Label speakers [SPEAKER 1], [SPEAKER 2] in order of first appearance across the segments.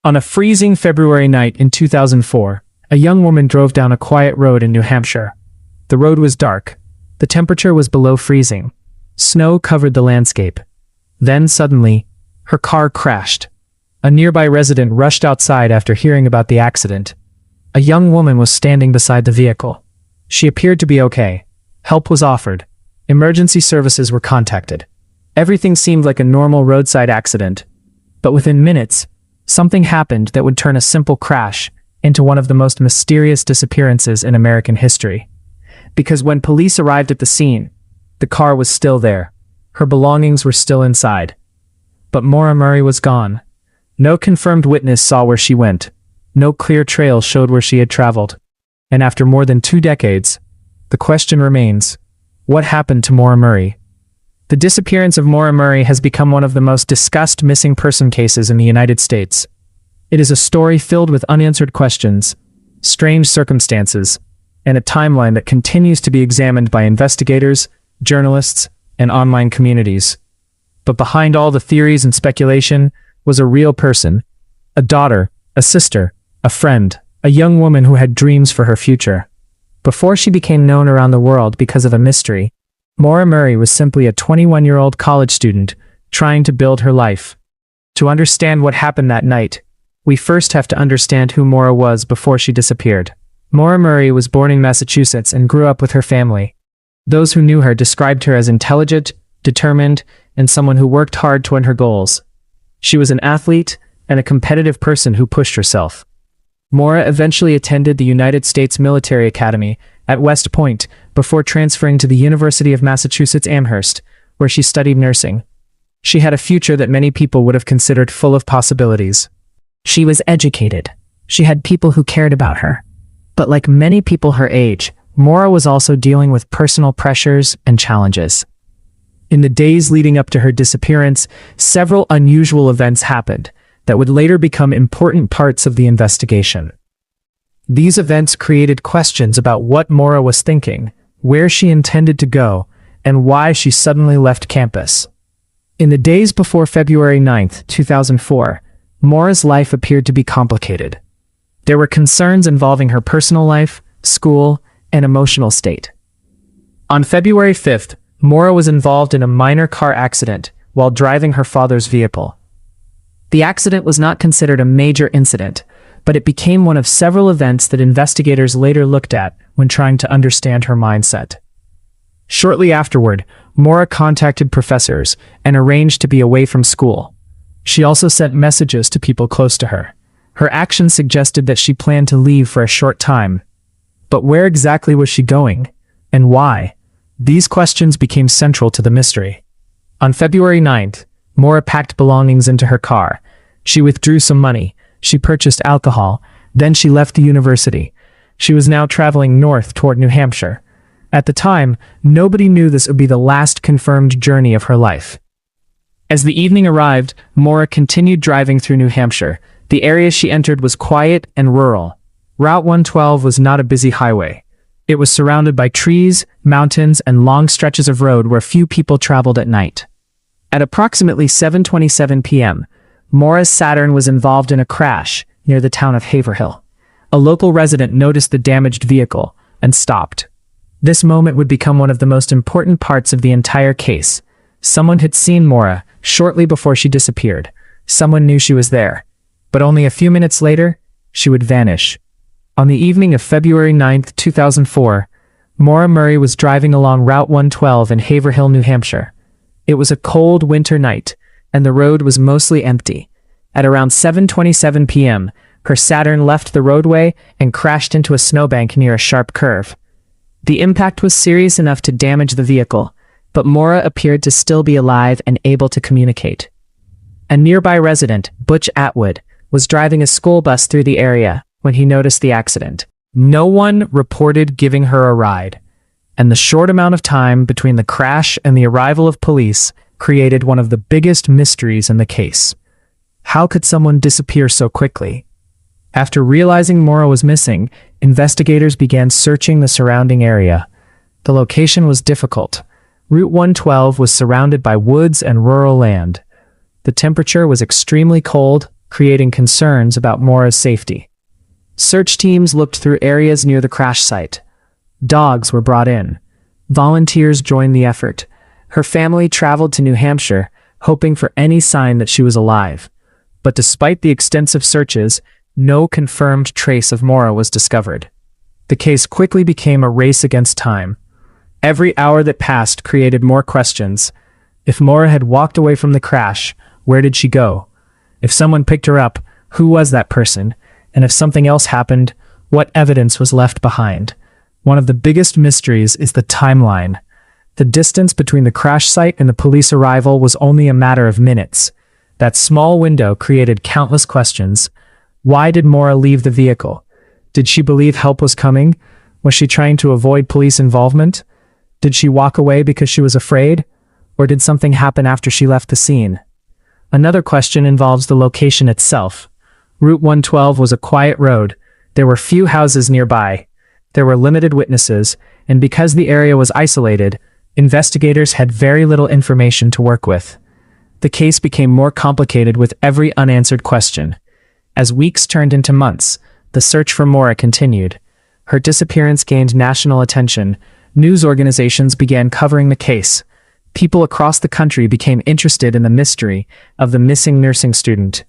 [SPEAKER 1] On a freezing February night in 2004, a young woman drove down a quiet road in New Hampshire. The road was dark. The temperature was below freezing. Snow covered the landscape. Then suddenly, her car crashed. A nearby resident rushed outside after hearing about the accident. A young woman was standing beside the vehicle. She appeared to be okay. Help was offered. Emergency services were contacted. Everything seemed like a normal roadside accident. But within minutes, something happened that would turn a simple crash into one of the most mysterious disappearances in American history. Because when police arrived at the scene, the car was still there. Her belongings were still inside. But Maura Murray was gone. No confirmed witness saw where she went. No clear trail showed where she had traveled. And after more than 2 decades, the question remains, what happened to Maura Murray? The disappearance of Maura Murray has become one of the most discussed missing person cases in the United States. It is a story filled with unanswered questions, strange circumstances, and a timeline that continues to be examined by investigators, journalists, and online communities. But behind all the theories and speculation was a real person, a daughter, a sister, a friend, a young woman who had dreams for her future. Before she became known around the world because of a mystery, Maura Murray was simply a 21-year-old college student trying to build her life. To understand what happened that night, we first have to understand who Maura was before she disappeared. Maura Murray was born in Massachusetts and grew up with her family. Those who knew her described her as intelligent, determined, and someone who worked hard toward her goals. She was an athlete and a competitive person who pushed herself. Maura eventually attended the United States Military Academy at West Point before transferring to the University of Massachusetts Amherst, where she studied nursing. She had a future that many people would have considered full of possibilities. She was educated. She had people who cared about her. But like many people her age, Maura was also dealing with personal pressures and challenges. In the days leading up to her disappearance, several unusual events happened that would later become important parts of the investigation. These events created questions about what Maura was thinking, where she intended to go, and why she suddenly left campus. In the days before February 9, 2004, Maura's life appeared to be complicated. There were concerns involving her personal life, school, and emotional state. On February 5th, Maura was involved in a minor car accident while driving her father's vehicle. The accident was not considered a major incident, but it became one of several events that investigators later looked at when trying to understand her mindset. Shortly afterward, Maura contacted professors and arranged to be away from school. She also sent messages to people close to her. Her actions suggested that she planned to leave for a short time. But where exactly was she going? And why? These questions became central to the mystery. On February 9th, Maura packed belongings into her car. She withdrew some money. She purchased alcohol. Then she left the university. She was now traveling north toward New Hampshire. At the time, nobody knew this would be the last confirmed journey of her life. As the evening arrived, Maura continued driving through New Hampshire. The area she entered was quiet and rural. Route 112 was not a busy highway. It was surrounded by trees, mountains, and long stretches of road where few people traveled at night. At approximately 7:27 p.m., Maura's Saturn was involved in a crash near the town of Haverhill. A local resident noticed the damaged vehicle and stopped. This moment would become one of the most important parts of the entire case. Someone had seen Maura shortly before she disappeared. Someone knew she was there. But only a few minutes later, she would vanish. On the evening of February 9, 2004, Maura Murray was driving along Route 112 in Haverhill, New Hampshire. It was a cold winter night, and the road was mostly empty. At around 7:27 p.m., her Saturn left the roadway and crashed into a snowbank near a sharp curve. The impact was serious enough to damage the vehicle, but Maura appeared to still be alive and able to communicate. A nearby resident, Butch Atwood, was driving a school bus through the area when he noticed the accident. No one reported giving her a ride, and the short amount of time between the crash and the arrival of police created one of the biggest mysteries in the case. How could someone disappear so quickly? After realizing Maura was missing, investigators began searching the surrounding area. The location was difficult. Route 112 was surrounded by woods and rural land. The temperature was extremely cold, creating concerns about Maura's safety. Search teams looked through areas near the crash site. Dogs were brought in. Volunteers joined the effort. Her family traveled to New Hampshire, hoping for any sign that she was alive. But despite the extensive searches, no confirmed trace of Maura was discovered. The case quickly became a race against time. Every hour that passed created more questions. If Maura had walked away from the crash, where did she go? If someone picked her up, who was that person? And if something else happened, what evidence was left behind? One of the biggest mysteries is the timeline. The distance between the crash site and the police arrival was only a matter of minutes. That small window created countless questions. Why did Maura leave the vehicle? Did she believe help was coming? Was she trying to avoid police involvement? Did she walk away because she was afraid? Or did something happen after she left the scene? Another question involves the location itself. Route 112 was a quiet road. There were few houses nearby. There were limited witnesses, and because the area was isolated, investigators had very little information to work with. The case became more complicated with every unanswered question. As weeks turned into months, the search for Maura continued. Her disappearance gained national attention. News organizations began covering the case. People across the country became interested in the mystery of the missing nursing student.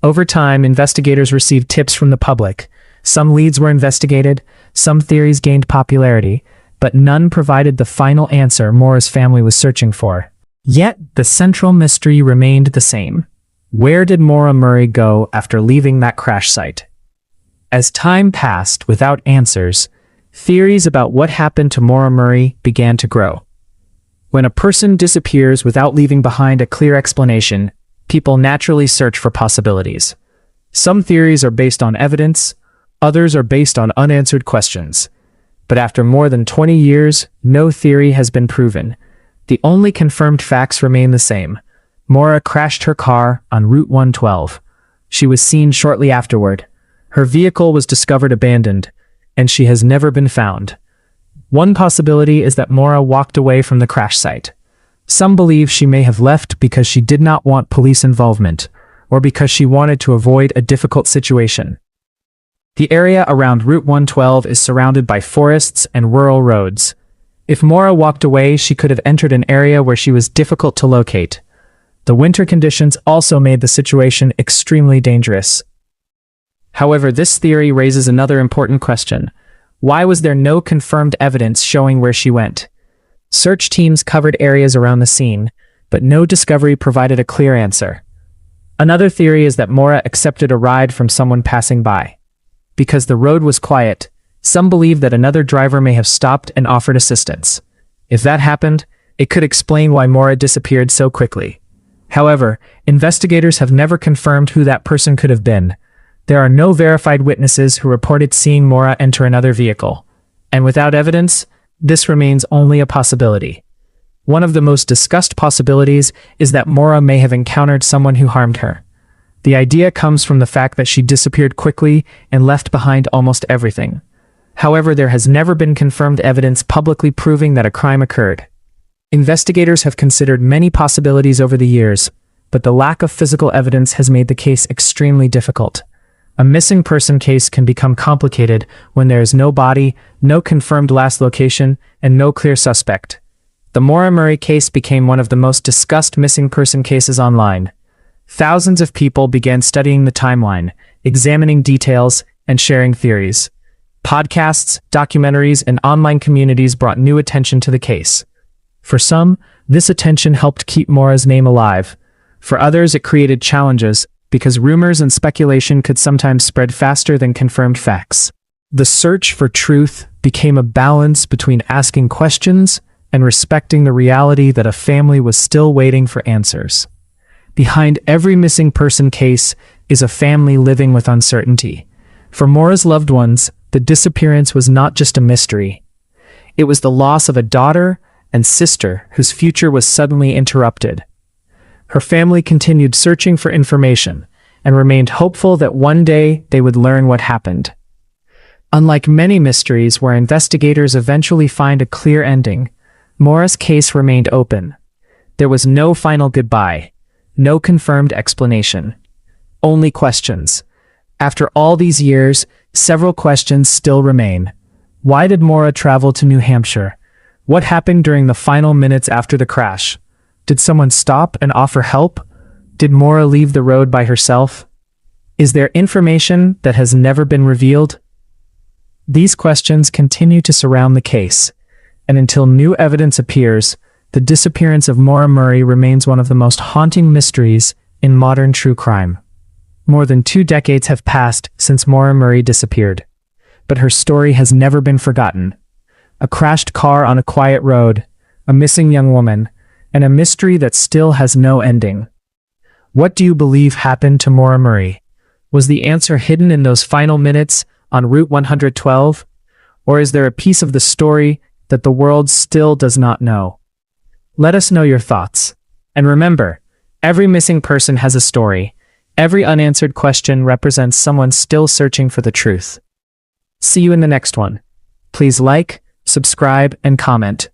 [SPEAKER 1] Over time, investigators received tips from the public. Some leads were investigated, some theories gained popularity, but none provided the final answer Maura's family was searching for. Yet, the central mystery remained the same. Where did Maura Murray go after leaving that crash site? As time passed without answers, theories about what happened to Maura Murray began to grow. When a person disappears without leaving behind a clear explanation, people naturally search for possibilities. Some theories are based on evidence, others are based on unanswered questions. But after more than 20 years, no theory has been proven. The only confirmed facts remain the same. Maura crashed her car on Route 112. She was seen shortly afterward. Her vehicle was discovered abandoned, and she has never been found. One possibility is that Maura walked away from the crash site. Some believe she may have left because she did not want police involvement, or because she wanted to avoid a difficult situation. The area around Route 112 is surrounded by forests and rural roads. If Maura walked away, she could have entered an area where she was difficult to locate. The winter conditions also made the situation extremely dangerous. However, this theory raises another important question. Why was there no confirmed evidence showing where she went? Search teams covered areas around the scene, but no discovery provided a clear answer. Another theory is that Maura accepted a ride from someone passing by. Because the road was quiet, some believe that another driver may have stopped and offered assistance. If that happened, it could explain why Maura disappeared so quickly. However, investigators have never confirmed who that person could have been. There are no verified witnesses who reported seeing Maura enter another vehicle. And without evidence, this remains only a possibility. One of the most discussed possibilities is that Maura may have encountered someone who harmed her. The idea comes from the fact that she disappeared quickly and left behind almost everything. However, there has never been confirmed evidence publicly proving that a crime occurred. Investigators have considered many possibilities over the years, but the lack of physical evidence has made the case extremely difficult. A missing person case can become complicated when there is no body, no confirmed last location, and no clear suspect. The Maura Murray case became one of the most discussed missing person cases online. Thousands of people began studying the timeline, examining details, and sharing theories. Podcasts, documentaries, and online communities brought new attention to the case. For some, this attention helped keep Maura's name alive. For others, it created challenges, because rumors and speculation could sometimes spread faster than confirmed facts. The search for truth became a balance between asking questions and respecting the reality that a family was still waiting for answers. Behind every missing person case is a family living with uncertainty. For Maura's loved ones, the disappearance was not just a mystery. It was the loss of a daughter and sister whose future was suddenly interrupted. Her family continued searching for information and remained hopeful that one day they would learn what happened. Unlike many mysteries where investigators eventually find a clear ending, Maura's case remained open. There was no final goodbye, no confirmed explanation. only questions. After all these years, several questions still remain. Why did Maura travel to New Hampshire? What happened during the final minutes after the crash? Did someone stop and offer help? Did Maura leave the road by herself? Is there information that has never been revealed? These questions continue to surround the case, and until new evidence appears, the disappearance of Maura Murray remains one of the most haunting mysteries in modern true crime. More than 2 decades have passed since Maura Murray disappeared, but her story has never been forgotten. A crashed car on a quiet road, a missing young woman, and a mystery that still has no ending. What do you believe happened to Maura Murray? Was the answer hidden in those final minutes on Route 112? Or is there a piece of the story that the world still does not know? Let us know your thoughts. And remember, every missing person has a story. Every unanswered question represents someone still searching for the truth. See you in the next one. Please like, subscribe, and comment.